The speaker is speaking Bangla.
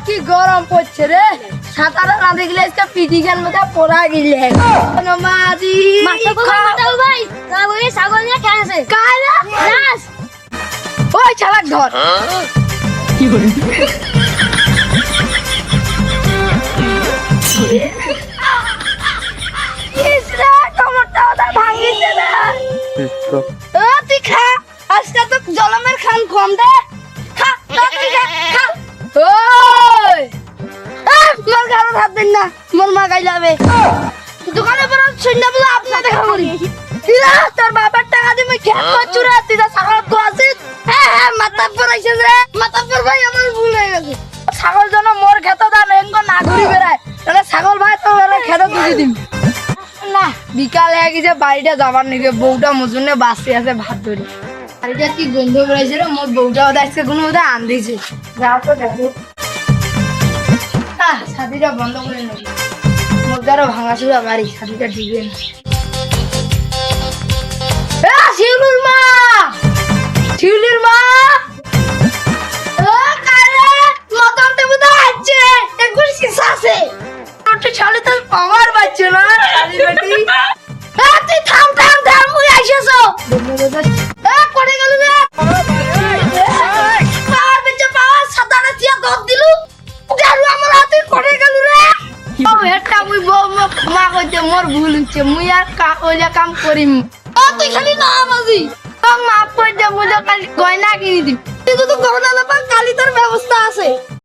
কি গরম পড়ছে রে, সাঁতারে না দেখলে আজকে পিটিকের মধ্যে পড়া গেলে মাদি ভাই ছাগল নিয়ে খেলেছে ওই চালাক ধর তুই খা, আজকে তো জলমের খান কম দে, খা তুই খা, খা। ওই মোর ঘরে হাত দিন না, মোর মা গাই যাবে দোকানে পর সন্ধ্যা বেলা আপনা দেখা করি তোর বাবার টাকা দিয়ে মই খেত করছু রে, তুই তো ছাগল তো আছিস। হ্যাঁ মাথা পর আইছিস রে, মাথা পর ভাই আমার ভুল হয়ে গেছে। ছাগল যেন মোর খেত দান এঙ্গ না ঘুরি বেড়ায়, তাহলে ছাগল ভাই তো খেত তুলে দিম না। বিকাল হয়ে গেছে, বাড়িটা যাবার নাকি, বউটা মজুনে বাসি আছে ভাত ধরি। বাড়িটা কি গন্ধ বেড়াইছে রে, মোর বউটা ওদের আজকে কোনো ওদের আন দিয়েছে। যাও তো দেখো, ছাতিটা বন্ধ করে নেব, মোর দ্বারা ভাঙাচুরা বাড়ি, ছাতিটা ঢুকবে না। শিউলির মা, শিউলির মা, মতন তো বোধহয় আছে, একবার শিশা আছে ছালে তো পাওয়ার পাচ্ছে না তুই থাম থাম থাম, মুই আইসেছো পড়ে গেল রে, পাওয়ার বেঁচে পাওয়ার সাতারা তিয়া দর দিলু গারু আমার হাতে পড়ে গেল রে। ও হেটা মুই মা কইতে মোর ভুল হচ্ছে, মুই আর ওইলা কাম করিম। ও তুই খালি না বাজি মাফ করে দে, মুই কালি গয়না কিনি দিম, তুই তো গহনা লবা কালি তোর ব্যবস্থা আছে।